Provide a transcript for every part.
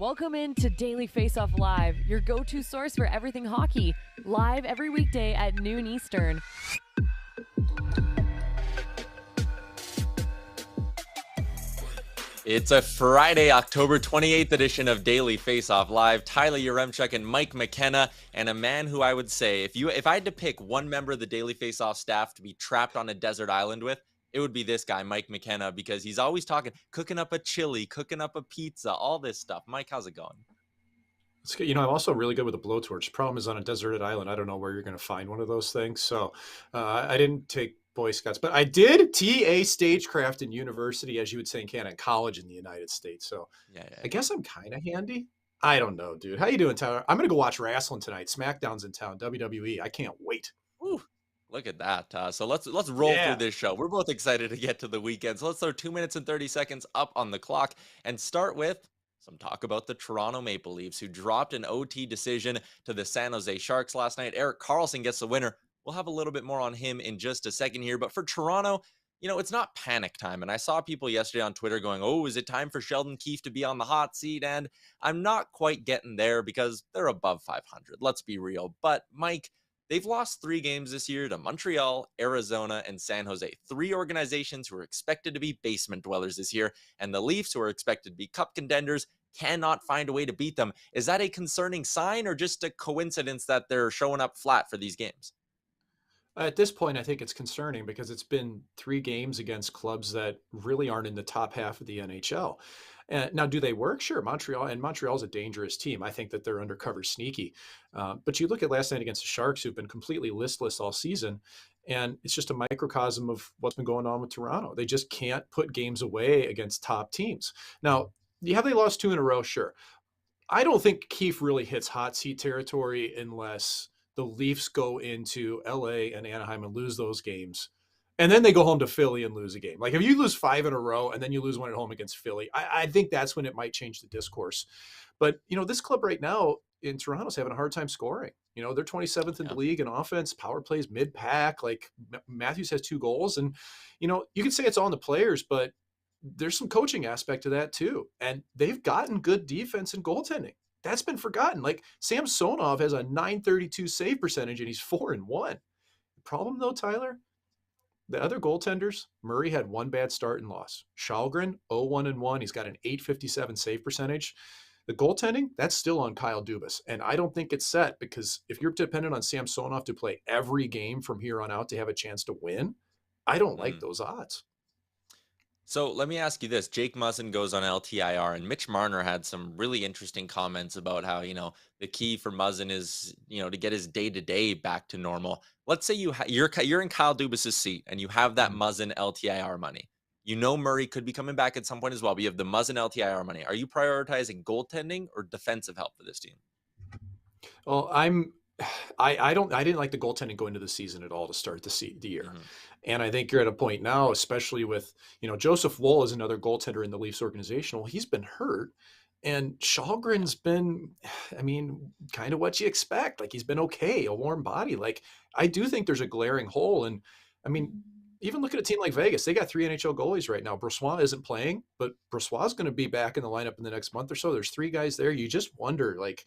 Welcome in to Daily Faceoff Live, your go-to source for everything hockey. Live every weekday at noon Eastern. It's a Friday, October 28th edition of Daily Faceoff Live. Tyler Yaremchuk and Mike McKenna, and a man who I would say, if I had to pick one member of the Daily Faceoff staff to be trapped on a desert island with, it would be this guy, Mike McKenna, because he's always talking, cooking up a chili, cooking up a pizza, all this stuff. Mike, how's it going? It's good. I'm also really good with a blowtorch. Problem is, on a deserted island, I don't know where you're going to find one of those things. So I didn't take Boy Scouts, but I did TA stagecraft in university, as you would say in Canada, and college in the United States. So Yeah. I guess I'm kind of handy. I don't know, dude. How you doing, Tyler? I'm going to go watch wrestling tonight. SmackDown's in town, WWE. I can't wait. Woo. Look at that. So let's roll Yeah. through this show. We're both excited to get to the weekend. So let's throw 2 minutes and 30 seconds up on the clock and start with some talk about the Toronto Maple Leafs, who dropped an OT decision to the San Jose Sharks last night. Erik Karlsson gets the winner. We'll have a little bit more on him in just a second here. But for Toronto, it's not panic time. And I saw people yesterday on Twitter going, oh, is it time for Sheldon Keefe to be on the hot seat? And I'm not quite getting there because they're above 500. Let's be real. But Mike, they've lost 3 games this year to Montreal, Arizona, and San Jose. 3 organizations who are expected to be basement dwellers this year. And the Leafs, who are expected to be cup contenders, cannot find a way to beat them. Is that a concerning sign or just a coincidence that they're showing up flat for these games? At this point, I think it's concerning because it's been 3 games against clubs that really aren't in the top half of the NHL. Now, do they work? Sure. Montreal's a dangerous team. I think that they're undercover sneaky. But you look at last night against the Sharks, who've been completely listless all season, and it's just a microcosm of what's been going on with Toronto. They just can't put games away against top teams. Now, have they lost 2 in a row? Sure. I don't think Keefe really hits hot seat territory unless the Leafs go into LA and Anaheim and lose those games. And then they go home to Philly and lose a game. Like if you lose 5 in a row and then you lose one at home against Philly, I think that's when it might change the discourse. But, this club right now in Toronto's having a hard time scoring. They're 27th in the league in offense, power plays mid-pack. Like Matthews has 2 goals. And, you can say it's all on the players, but there's some coaching aspect to that too. And they've gotten good defense and goaltending. That's been forgotten. Like Samsonov has a .932 save percentage and he's 4-1. The problem though, Tyler, the other goaltenders, Murray had 1 bad start and loss. Shalgren, 0-1-1. He's got an .857 save percentage. The goaltending, that's still on Kyle Dubas. And I don't think it's set because if you're dependent on Samsonov to play every game from here on out to have a chance to win, I don't like those odds. So let me ask you this. Jake Muzzin goes on LTIR, and Mitch Marner had some really interesting comments about how, the key for Muzzin is, to get his day-to-day back to normal. Let's say you're in Kyle Dubas's seat, and you have that Muzzin LTIR money. Murray could be coming back at some point as well, but you have the Muzzin LTIR money. Are you prioritizing goaltending or defensive help for this team? Well, I didn't like the goaltending going into the season at all to start the year. Mm-hmm. And I think you're at a point now, especially with, Joseph Woll is another goaltender in the Leafs organization. Well, he's been hurt. And Shalgren's been, kind of what you expect. Like he's been okay, a warm body. Like I do think there's a glaring hole. And even look at a team like Vegas. They got 3 NHL goalies right now. Brossoit isn't playing, but Brossoit's going to be back in the lineup in the next month or so. There's 3 guys there. You just wonder, like,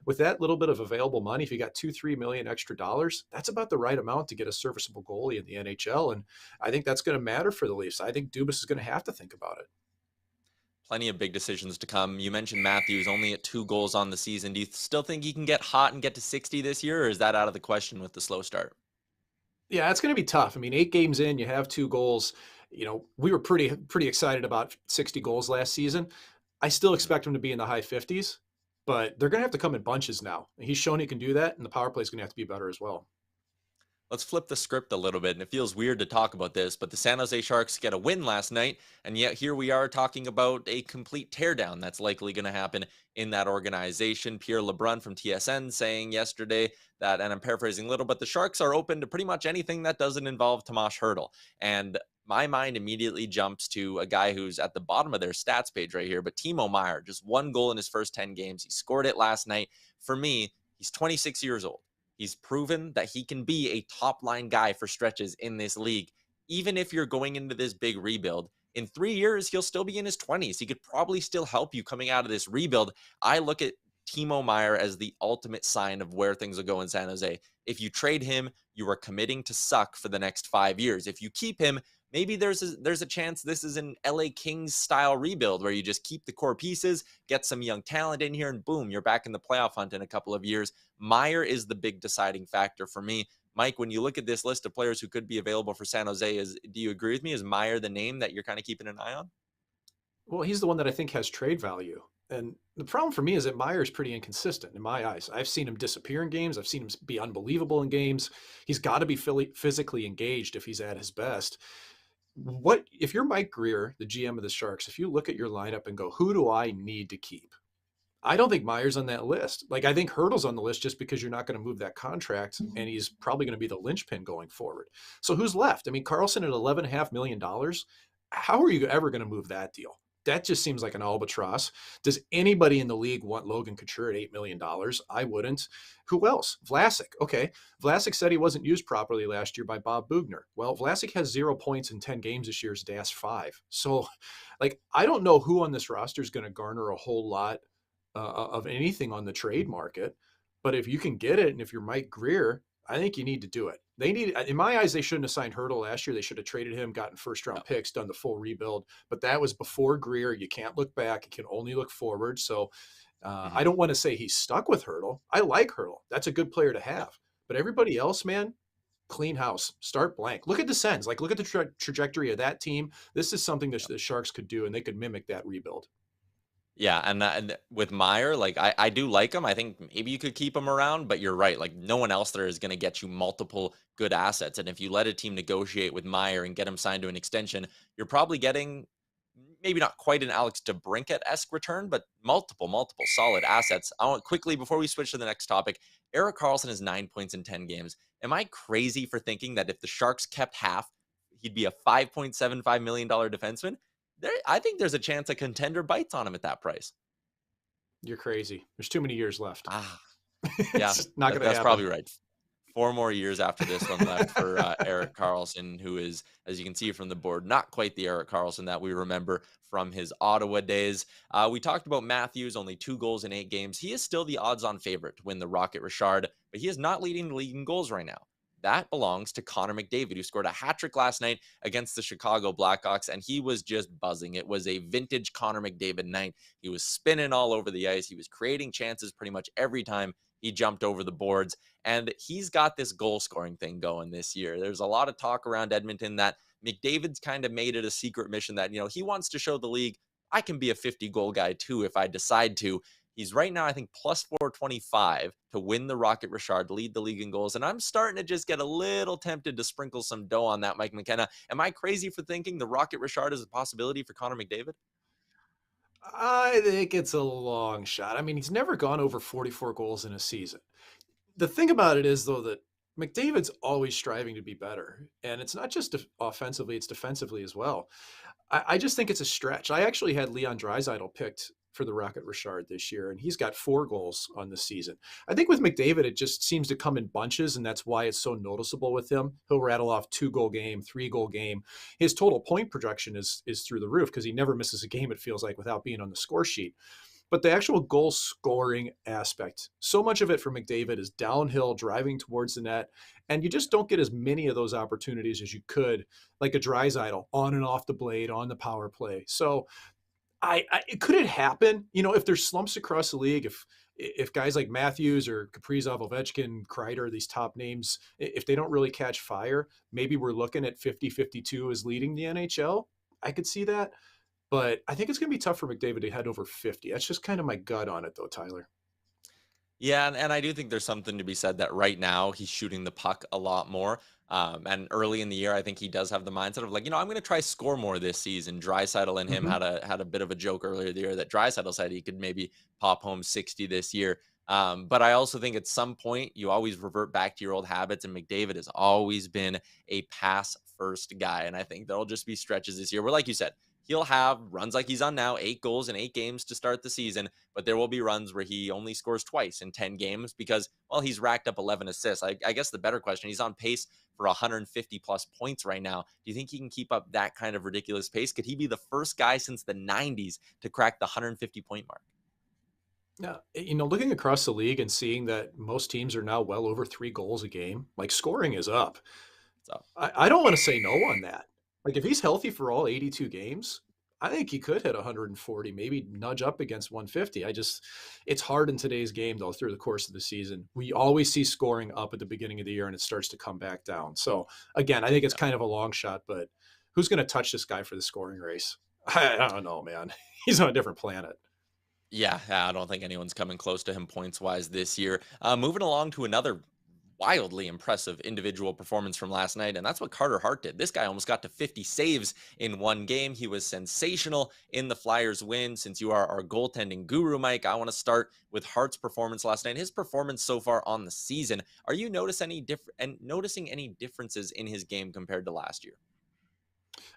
with that little bit of available money, if you got $2-3 million extra dollars, that's about the right amount to get a serviceable goalie in the NHL. And I think that's going to matter for the Leafs. I think Dubas is going to have to think about it. Plenty of big decisions to come. You mentioned Matthews only at 2 goals on the season. Do you still think he can get hot and get to 60 this year, or is that out of the question with the slow start? Yeah, it's going to be tough. 8 games in, you have 2 goals. We were pretty excited about 60 goals last season. I still expect him to be in the high 50s. But they're going to have to come in bunches now. He's shown he can do that, and the power play is going to have to be better as well. Let's flip the script a little bit, and it feels weird to talk about this, but the San Jose Sharks get a win last night, and yet here we are talking about a complete teardown that's likely going to happen in that organization. Pierre LeBrun from TSN saying yesterday that, and I'm paraphrasing a little, but the Sharks are open to pretty much anything that doesn't involve Tomas Hertl. And my mind immediately jumps to a guy who's at the bottom of their stats page right here, but Timo Meier, just 1 goal in his first 10 games. He scored it last night. For me, he's 26 years old. He's proven that he can be a top-line guy for stretches in this league. Even if you're going into this big rebuild, In 3 years, he'll still be in his 20s. He could probably still help you coming out of this rebuild. I look at Timo Meier as the ultimate sign of where things will go in San Jose. If you trade him, you are committing to suck for the next 5 years. If you keep him, maybe there's a chance this is an LA Kings style rebuild where you just keep the core pieces, get some young talent in here, and boom, you're back in the playoff hunt in a couple of years. Meier is the big deciding factor for me. Mike, when you look at this list of players who could be available for San Jose, do you agree with me? Is Meier the name that you're kind of keeping an eye on? Well, he's the one that I think has trade value. And the problem for me is that Meyer's pretty inconsistent in my eyes. I've seen him disappear in games. I've seen him be unbelievable in games. He's got to be physically engaged if he's at his best. What if you're Mike Grier, the GM of the Sharks, if you look at your lineup and go, who do I need to keep? I don't think Meyer's on that list. Like, I think Hurdle's on the list just because you're not going to move that contract, and he's probably going to be the linchpin going forward. So who's left? I mean, Carlson at $11.5 million. How are you ever going to move that deal? That just seems like an albatross. Does anybody in the league want Logan Couture at $8 million? I wouldn't. Who else? Vlasic. Okay. Vlasic said he wasn't used properly last year by Bob Bugner. Well, Vlasic has 0 points in 10 games this year as DAS 5. So, like, I don't know who on this roster is going to garner a whole lot of anything on the trade market. But if you can get it, and if you're Mike Grier, I think you need to do it. They need, in my eyes, they shouldn't have signed Hurdle last year. They should have traded him, gotten first-round picks, done the full rebuild. But that was before Grier. You can't look back. You can only look forward. So I don't want to say he's stuck with Hurdle. I like Hurdle. That's a good player to have. But everybody else, man, clean house. Start blank. Look at the Sens. Like, look at the trajectory of that team. This is something that the Sharks could do, and they could mimic that rebuild. Yeah, and with Meier, like I do like him. I think maybe you could keep him around, but you're right. Like no one else there is going to get you multiple good assets. And if you let a team negotiate with Meier and get him signed to an extension, you're probably getting maybe not quite an Alex DeBrincat-esque return, but multiple solid assets. I want quickly before we switch to the next topic. Erik Karlsson has 9 points in 10 games. Am I crazy for thinking that if the Sharks kept half, he'd be a $5.75 million defenseman? I think there's a chance a contender bites on him at that price. You're crazy. There's too many years left. Yeah, not going to that's happen. probably right. 4 more years after this one left for Erik Karlsson, who is, as you can see from the board, not quite the Erik Karlsson that we remember from his Ottawa days. We talked about Matthews, only 2 goals in 8 games. He is still the odds-on favorite to win the Rocket Richard, but he is not leading the league in goals right now. That belongs to Connor McDavid, who scored a hat trick last night against the Chicago Blackhawks, and he was just buzzing. It was a vintage Connor McDavid night. He was spinning all over the ice. He was creating chances pretty much every time he jumped over the boards, and he's got this goal scoring thing going this year. There's a lot of talk around Edmonton that McDavid's kind of made it a secret mission that, he wants to show the league, I can be a 50-goal guy too if I decide to. He's right now, I think, plus 425 to win the Rocket Richard, lead the league in goals. And I'm starting to just get a little tempted to sprinkle some dough on that, Mike McKenna. Am I crazy for thinking the Rocket Richard is a possibility for Connor McDavid? I think it's a long shot. I mean, he's never gone over 44 goals in a season. The thing about it is, though, that McDavid's always striving to be better. And it's not just offensively, it's defensively as well. I just think it's a stretch. I actually had Leon Draisaitl picked for the Rocket Richard this year, and he's got 4 goals on the season. I think with McDavid, it just seems to come in bunches, and that's why it's so noticeable with him. He'll rattle off 2-goal game, 3-goal game. His total point projection is through the roof because he never misses a game, it feels like, without being on the score sheet. But the actual goal scoring aspect, so much of it for McDavid is downhill, driving towards the net, and you just don't get as many of those opportunities as you could, like a Draisaitl, on and off the blade, on the power play. So could it happen? If there's slumps across the league, if guys like Matthews or Kaprizov, Ovechkin, Kreider, these top names, if they don't really catch fire, maybe we're looking at 50-52 as leading the NHL. I could see that. But I think it's going to be tough for McDavid to head over 50. That's just kind of my gut on it, though, Tyler. Yeah, and I do think there's something to be said that right now he's shooting the puck a lot more. And early in the year, I think he does have the mindset of like, I'm going to try score more this season. Draisaitl and him had a bit of a joke earlier in the year that Draisaitl said he could maybe pop home 60 this year. But I also think at some point you always revert back to your old habits, and McDavid has always been a pass first guy. And I think there'll just be stretches this year where, like you said, he'll have runs like he's on now, 8 goals in 8 games to start the season, but there will be runs where he only scores twice in 10 games because, well, he's racked up 11 assists. I guess the better question, he's on pace for 150 plus points right now. Do you think he can keep up that kind of ridiculous pace? Could he be the first guy since the 90s to crack the 150 point mark? Yeah, looking across the league and seeing that most teams are now well over 3 goals a game, like scoring is up. So, I don't want to say no on that. Like if he's healthy for all 82 games, I think he could hit 140, maybe nudge up against 150. It's hard in today's game though through the course of the season. We always see scoring up at the beginning of the year and it starts to come back down. So again, I think it's kind of a long shot, but who's going to touch this guy for the scoring race? I don't know, man. He's on a different planet. yeah, I don't think anyone's coming close to him points wise this year. Moving along to another wildly impressive individual performance from last night, and that's what Carter Hart did. This guy almost got to 50 saves in one game. He was sensational in the Flyers win. Since you are our goaltending guru, Mike, I want to start with Hart's performance last night. His performance so far on the season. Are you noticing any differences in his game compared to last year?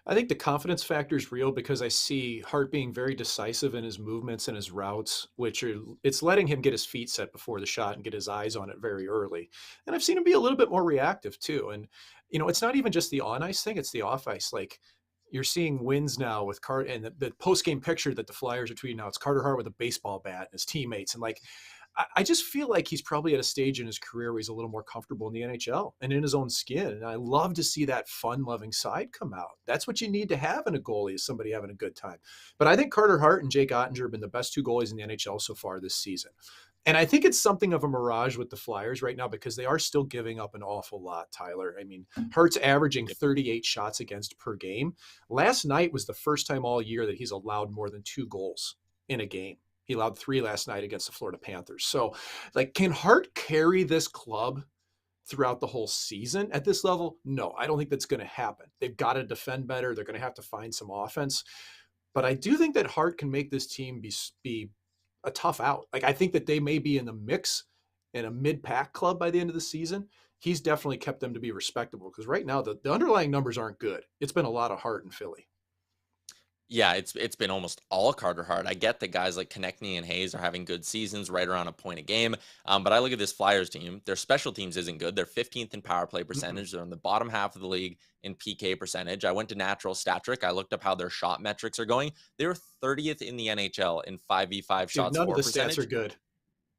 I think the confidence factor is real because I see Hart being very decisive in his movements and his routes, it's letting him get his feet set before the shot and get his eyes on it very early. And I've seen him be a little bit more reactive too. And it's not even just the on ice thing; it's the off ice. Like you're seeing wins now with Carter, and the post game picture that the Flyers are tweeting now. It's Carter Hart with a baseball bat and his teammates, and like I just feel like he's probably at a stage in his career where he's a little more comfortable in the NHL and in his own skin. And I love to see that fun-loving side come out. That's what you need to have in a goalie, is somebody having a good time. But I think Carter Hart and Jake Ottinger have been the best 2 goalies in the NHL so far this season. And I think it's something of a mirage with the Flyers right now because they are still giving up an awful lot, Tyler. I mean, Hart's averaging 38 shots against per game. Last night was the first time all year that he's allowed more than 2 goals in a game. He allowed 3 last night against the Florida Panthers. So, like, can Hart carry this club throughout the whole season at this level? No, I don't think that's going to happen. They've got to defend better. They're going to have to find some offense. But I do think that Hart can make this team be a tough out. Like, I think that they may be in the mix in a mid-pack club by the end of the season. He's definitely kept them to be respectable because right now the underlying numbers aren't good. It's been a lot of Hart in Philly. Yeah, it's been almost all Carter Hart. I get that guys like Konechny and Hayes are having good seasons, right around a point a game. But I look at this Flyers team. Their special teams isn't good. They're 15th in power play percentage. They're in the bottom half of the league in PK percentage. I went to Natural Stat Trick. I looked up how their shot metrics are going. They're 30th in the NHL in 5v5 shots. Dude, none for of the percentage. stats are good.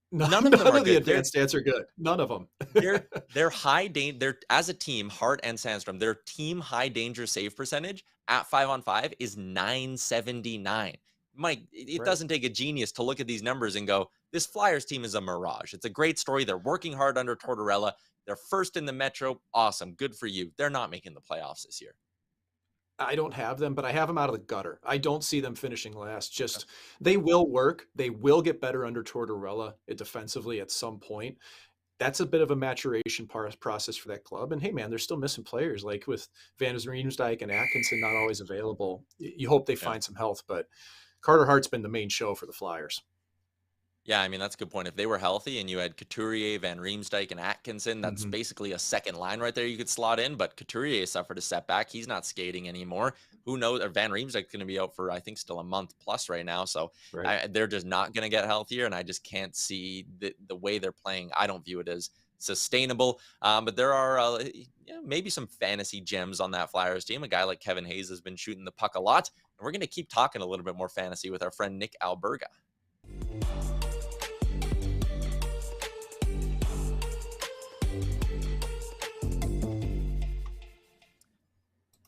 None of them are None of the good. advanced stats are good. None of them. They're high danger. They're, as a team, Hart and Sandstrom, their team high danger save percentage at 5-on-5 is 979. Mike, it Right. doesn't take a genius to look at these numbers and go, this Flyers team is a mirage. It's a great story. They're working hard under Tortorella. They're first in the Metro. Awesome. Good for you. They're not making the playoffs this year. I don't have them, but I have them out of the gutter. I don't see them finishing last. Just they will work. They will get better under Tortorella defensively at some point. That's a bit of a maturation process for that club. And hey, man, they're still missing players like with Van Riemsdyk and Atkinson not always available. You hope they find some health, but Carter Hart's been the main show for the Flyers. Yeah, I mean, that's a good point. If they were healthy and you had Couturier, Van Riemsdyk, and Atkinson, that's basically a second line right there you could slot in. But Couturier suffered a setback. He's not skating anymore. Who knows? Or Van Riemsdyk's going to be out for, I think, still a month plus right now. So they're just not going to get healthier. And I just can't see the way they're playing. I don't view it as sustainable. But there are maybe some fantasy gems on that Flyers team. A guy like Kevin Hayes has been shooting the puck a lot. And we're going to keep talking a little bit more fantasy with our friend Nick Alberga.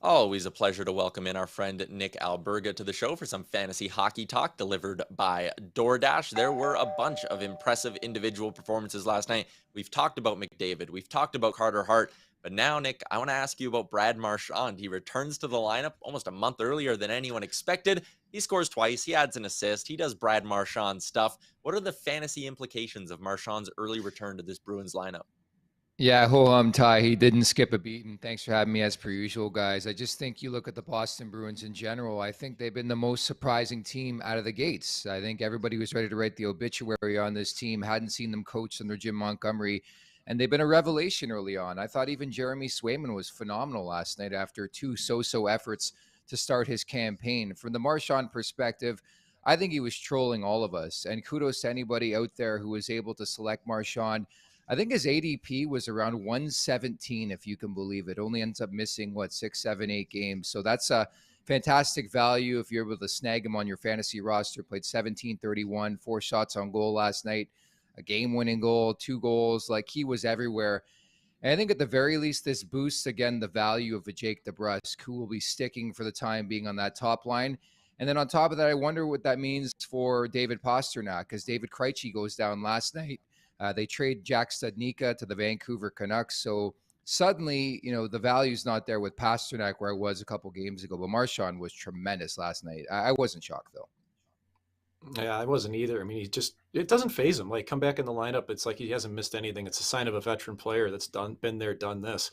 Always a pleasure to welcome in our friend Nick Alberga to the show for some fantasy hockey talk delivered by DoorDash. There were a bunch of impressive individual performances last night. We've talked about McDavid. We've talked about Carter Hart. But now, Nick, I want to ask you about Brad Marchand. He returns to the lineup almost a month earlier than anyone expected. He scores twice. He adds an assist. He does Brad Marchand stuff. What are the fantasy implications of Marchand's early return to this Bruins lineup? Yeah, ho-hum, Ty. He didn't skip a beat, and thanks for having me as per usual, guys. I just think you look at the Boston Bruins in general, I think they've been the most surprising team out of the gates. I think everybody was ready to write the obituary on this team, hadn't seen them coached under Jim Montgomery, and they've been a revelation early on. I thought even Jeremy Swayman was phenomenal last night after 2 so-so efforts to start his campaign. From the Marchand perspective, I think he was trolling all of us. And kudos to anybody out there who was able to select Marchand. I think his ADP was around 117, if you can believe it. Only ends up missing, 6, 7, 8 games. So that's a fantastic value if you're able to snag him on your fantasy roster. Played 17-31, 4 shots on goal last night, a game-winning goal, 2 goals. Like, he was everywhere. And I think at the very least, this boosts, again, the value of a Jake DeBrusk, who will be sticking for the time being on that top line. And then on top of that, I wonder what that means for David Pastrnak, because David Krejci goes down last night. They trade Jack Studnicka to the Vancouver Canucks. So suddenly, the value's not there with Pastrnak where it was a couple games ago. But Marchand was tremendous last night. I wasn't shocked, though. Yeah, I wasn't either. I mean, it doesn't phase him. Like, come back in the lineup, it's like he hasn't missed anything. It's a sign of a veteran player that's been there, done this.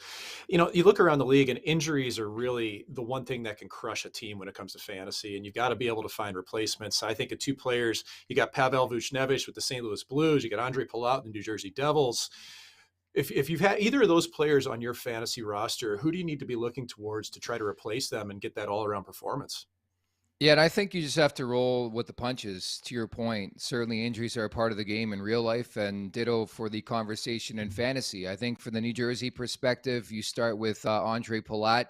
You look around the league, and injuries are really the one thing that can crush a team when it comes to fantasy, and you've got to be able to find replacements. I think of 2 players. You got Pavel Vucinovic with the St. Louis Blues. You got Andre Palat in the New Jersey Devils. If you've had either of those players on your fantasy roster, who do you need to be looking towards to try to replace them and get that all-around performance? Yeah, and I think you just have to roll with the punches, to your point. Certainly injuries are a part of the game in real life, and ditto for the conversation in fantasy. I think from the New Jersey perspective, you start with Andre Palat.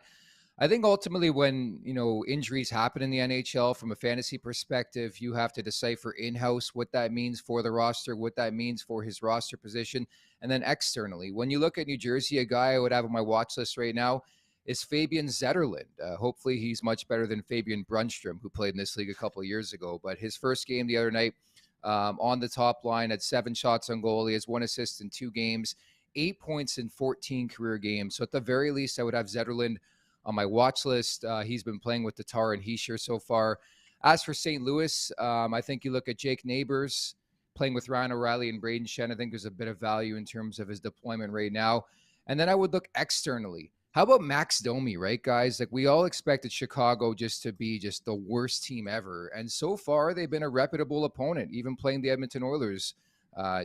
I think ultimately when, injuries happen in the NHL from a fantasy perspective, you have to decipher in-house what that means for the roster, what that means for his roster position, and then externally. When you look at New Jersey, a guy I would have on my watch list right now is Fabian Zetterlund. Hopefully he's much better than Fabian Brunstrom, who played in this league a couple of years ago. But his first game the other night on the top line had 7 shots on goal. He has 1 assist in 2 games, 8 points in 14 career games. So at the very least, I would have Zetterlund on my watch list. He's been playing with Tatar and Hischier so far. As for St. Louis, I think you look at Jake Neighbors playing with Ryan O'Reilly and Braden Shen. I think there's a bit of value in terms of his deployment right now. And then I would look externally. How about Max Domi, right, guys? Like, we all expected Chicago just to be just the worst team ever. And so far, they've been a reputable opponent, even playing the Edmonton Oilers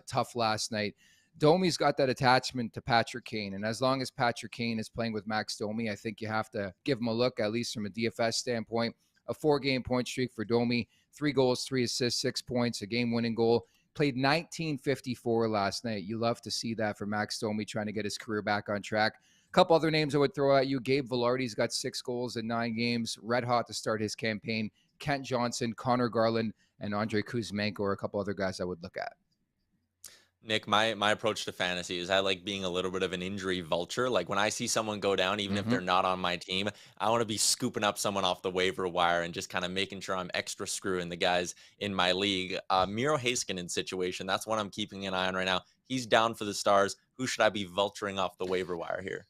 tough last night. Domi's got that attachment to Patrick Kane. And as long as Patrick Kane is playing with Max Domi, I think you have to give him a look, at least from a DFS standpoint. A 4-game point streak for Domi, 3 goals, 3 assists, 6 points, a game-winning goal. Played 1954 last night. You love to see that for Max Domi trying to get his career back on track. Couple other names I would throw at you. Gabe Vilardi's got 6 goals in 9 games. Red hot to start his campaign. Kent Johnson, Connor Garland, and Andrei Kuzmenko are a couple other guys I would look at. Nick, my approach to fantasy is I like being a little bit of an injury vulture. Like, when I see someone go down, even if they're not on my team, I want to be scooping up someone off the waiver wire and just kind of making sure I'm extra screwing the guys in my league. Miro Heiskanen's situation, that's what I'm keeping an eye on right now. He's down for the Stars. Who should I be vulturing off the waiver wire here?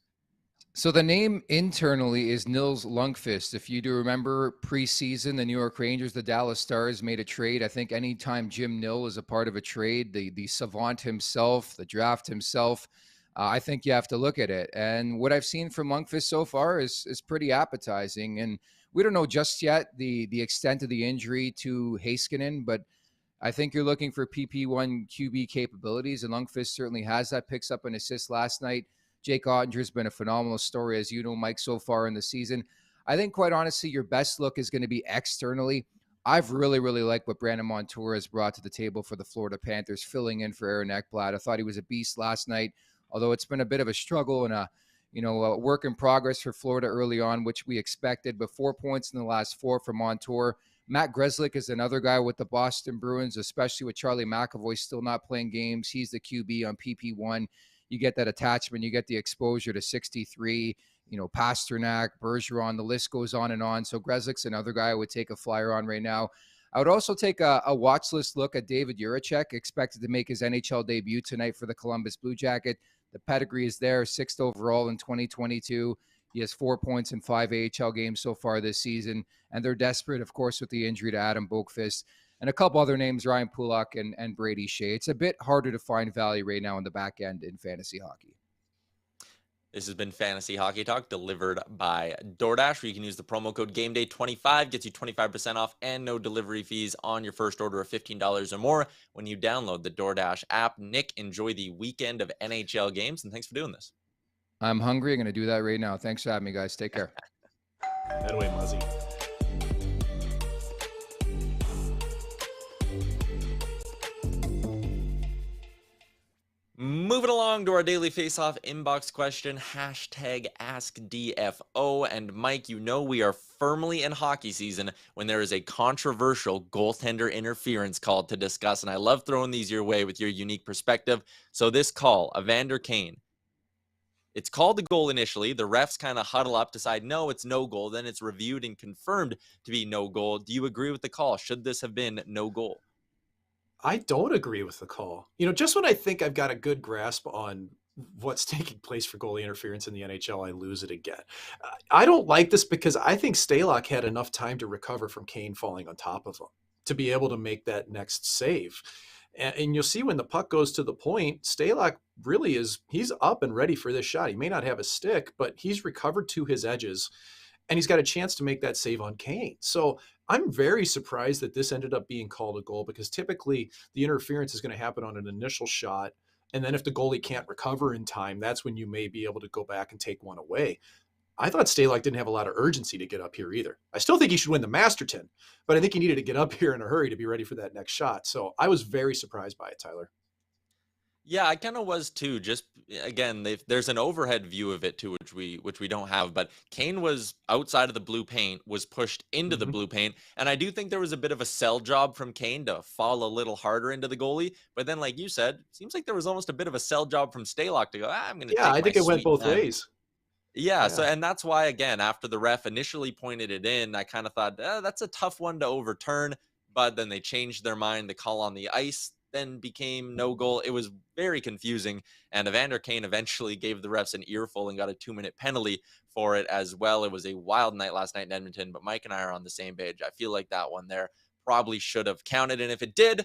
So the name internally is Nils Lundqvist. If you do remember preseason, the New York Rangers, the Dallas Stars made a trade. I think anytime Jim Nill is a part of a trade, the savant himself, the draft himself, I think you have to look at it. And what I've seen from Lundqvist so far is pretty appetizing. And we don't know just yet the extent of the injury to Heiskanen, but I think you're looking for PP1 QB capabilities, and Lundqvist certainly has that. Picks up an assist last night. Jake Ottinger's been a phenomenal story, as you know, Mike, so far in the season. I think, quite honestly, your best look is going to be externally. I've really liked what Brandon Montour has brought to the table for the Florida Panthers, filling in for Aaron Ekblad. I thought he was a beast last night, although it's been a bit of a struggle and a work in progress for Florida early on, which we expected. But 4 points in the last 4 for Montour. Matt Grzelcyk is another guy with the Boston Bruins, especially with Charlie McAvoy still not playing games. He's the QB on PP1. You get that attachment, you get the exposure to 63, Pastrnak, Bergeron, the list goes on and on. So Grzelcyk's another guy I would take a flyer on right now. I would also take a watch list look at David Jiricek, expected to make his NHL debut tonight for the Columbus Blue Jacket. The pedigree is there, 6th overall in 2022. He has 4 points in 5 AHL games so far this season, and they're desperate, of course, with the injury to Adam Boqvist. And a couple other names, Ryan Pulak and Brady Shea. It's a bit harder to find value right now in the back end in fantasy hockey. This has been Fantasy Hockey Talk, delivered by DoorDash, where you can use the promo code GameDay25, gets you 25% off and no delivery fees on your first order of $15 or more when you download the DoorDash app. Nick, enjoy the weekend of NHL games, and thanks for doing this. I'm hungry. I'm going to do that right now. Thanks for having me, guys. Take care. That way, Muzzy. along to our daily face-off inbox question, hashtag AskDFO. And Mike, you know we are firmly in hockey season when there is a controversial goaltender interference call to discuss. And I love throwing these your way with your unique perspective. So this call, Evander Kane, it's called the goal initially. The refs kind of huddle up, decide, no, it's no goal. Then it's reviewed and confirmed to be no goal. Do you agree with the call? Should this have been no goal? I don't agree with the call. Just when I think I've got a good grasp on what's taking place for goalie interference in the NHL, I lose it again. I don't like this because I think Stalock had enough time to recover from Kane falling on top of him to be able to make that next save. And you'll see when the puck goes to the point, Stalock really he's up and ready for this shot. He may not have a stick, but he's recovered to his edges and he's got a chance to make that save on Kane. So I'm very surprised that this ended up being called a goal, because typically the interference is going to happen on an initial shot. And then if the goalie can't recover in time, that's when you may be able to go back and take one away. I thought Stalock didn't have a lot of urgency to get up here either. I still think he should win the Masterton, but I think he needed to get up here in a hurry to be ready for that next shot. So I was very surprised by it, Tyler. Yeah, I kind of was too. Just again, there's an overhead view of it too, which we don't have. But Kane was outside of the blue paint, was pushed into the blue paint, and I do think there was a bit of a sell job from Kane to fall a little harder into the goalie. But then, like you said, seems like there was almost a bit of a sell job from Stalock to go, I'm going to. Yeah, I think it went both ways. Yeah, so and that's why, again, after the ref initially pointed it in, I kind of thought, that's a tough one to overturn. But then they changed their mind. The call on the ice then became no goal. It was very confusing. And Evander Kane eventually gave the refs an earful and got a 2-minute penalty for it as well. It was a wild night last night in Edmonton, but Mike and I are on the same page. I feel like that one there probably should have counted. And if it did,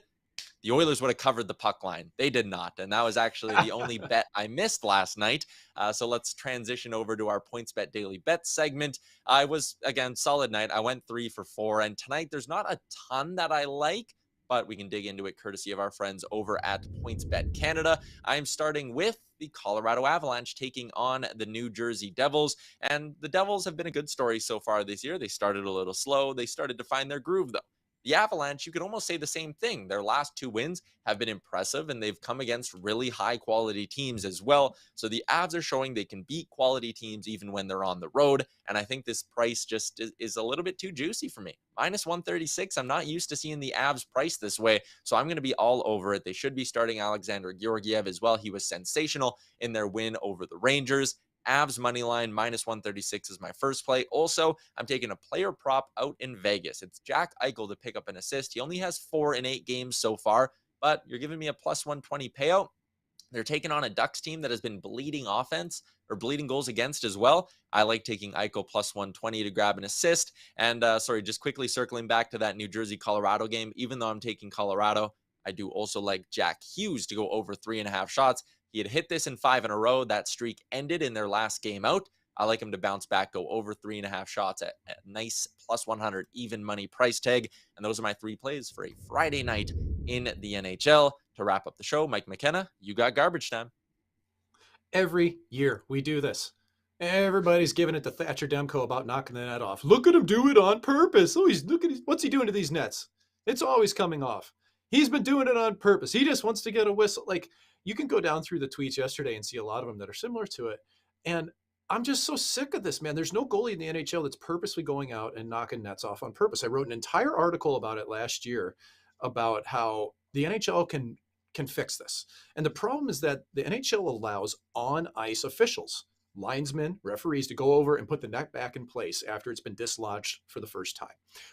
the Oilers would have covered the puck line. They did not. And that was actually the only bet I missed last night. So let's transition over to our Pointsbet Daily Bet segment. I was, again, solid night. I went 3 for 4. And tonight there's not a ton that I like, but we can dig into it courtesy of our friends over at PointsBet Canada. I'm starting with the Colorado Avalanche taking on the New Jersey Devils. And the Devils have been a good story so far this year. They started a little slow. They started to find their groove, though. The Avalanche, you could almost say the same thing. Their last 2 wins have been impressive, and they've come against really high-quality teams as well. So the Avs are showing they can beat quality teams even when they're on the road, and I think this price just is a little bit too juicy for me. Minus 136, I'm not used to seeing the Avs priced this way, so I'm going to be all over it. They should be starting Alexander Georgiev as well. He was sensational in their win over the Rangers. Avs money line minus 136 is my first play. Also, I'm taking a player prop out in Vegas. It's Jack Eichel to pick up an assist. He only has 4 in 8 games so far, but you're giving me a plus 120 payout. They're taking on a Ducks team that has been bleeding offense or bleeding goals against as well. I like taking Eichel plus 120 to grab an assist. And just quickly circling back to that New Jersey-Colorado game, even though I'm taking Colorado, I do also like Jack Hughes to go over 3.5 shots. He had hit this in 5 in a row. That streak ended in their last game out. I like him to bounce back, go over 3.5 shots at a nice plus 100 even money price tag. And those are my 3 plays for a Friday night in the NHL. To wrap up the show, Mike McKenna, you got garbage time. Every year we do this. Everybody's giving it to Thatcher Demko about knocking the net off. Look at him do it on purpose. Oh, what's he doing to these nets? It's always coming off. He's been doing it on purpose. He just wants to get a whistle. Like, you can go down through the tweets yesterday and see a lot of them that are similar to it. And I'm just so sick of this, man. There's no goalie in the NHL that's purposely going out and knocking nets off on purpose. I wrote an entire article about it last year about how the NHL can fix this. And the problem is that the NHL allows on-ice officials, linesmen, referees, to go over and put the net back in place after it's been dislodged for the first time.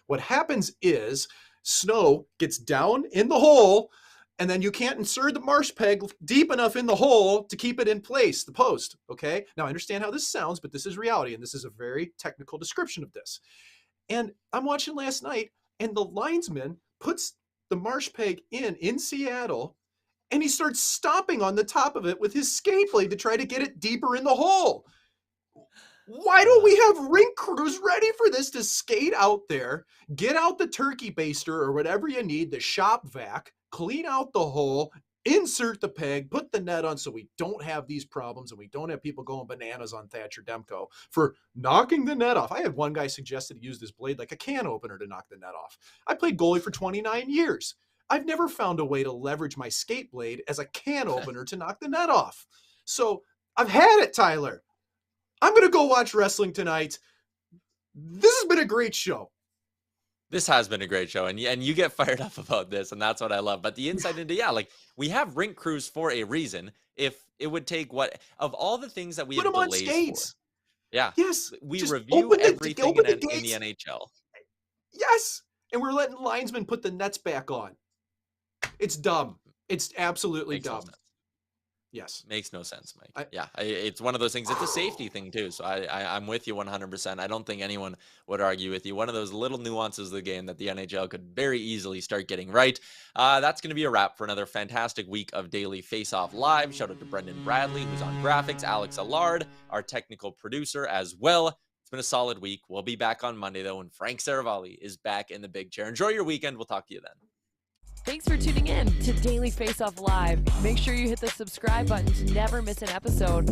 What happens is snow gets down in the hole, and then you can't insert the marsh peg deep enough in the hole to keep it in place, the post, okay? Now, I understand how this sounds, but this is reality, and this is a very technical description of this. And I'm watching last night, and the linesman puts the marsh peg in Seattle, and he starts stomping on the top of it with his skate blade to try to get it deeper in the hole. Why don't we have rink crews ready for this to skate out there, get out the turkey baster or whatever you need, the shop vac, clean out the hole, insert the peg, put the net on so we don't have these problems and we don't have people going bananas on Thatcher Demko for knocking the net off. I had one guy suggested he use this blade like a can opener to knock the net off. I played goalie for 29 years. I've never found a way to leverage my skate blade as a can opener to knock the net off. So I've had it, Tyler. I'm going to go watch wrestling tonight. This has been a great show. This has been a great show, and you get fired up about this, and that's what I love. But the insight into, like, we have rink crews for a reason. If it would take of all the things that we Put have them on delays skates. for, yeah, Yes. we Just review open everything the in the gates. NHL. Yes. And we're letting linesmen put the nets back on. It's dumb. It's absolutely Makes no dumb. sense. Yes. Makes no sense, Mike. It's one of those things. It's a safety thing too. So I'm with you 100%. I don't think anyone would argue with you. One of those little nuances of the game that the NHL could very easily start getting right. That's going to be a wrap for another fantastic week of Daily Faceoff Live. Shout out to Brendan Bradley, who's on graphics, Alex Allard, our technical producer as well. It's been a solid week. We'll be back on Monday, though, when Frank Saravalli is back in the big chair. Enjoy your weekend. We'll talk to you then. Thanks for tuning in to Daily Faceoff Live. Make sure you hit the subscribe button to never miss an episode.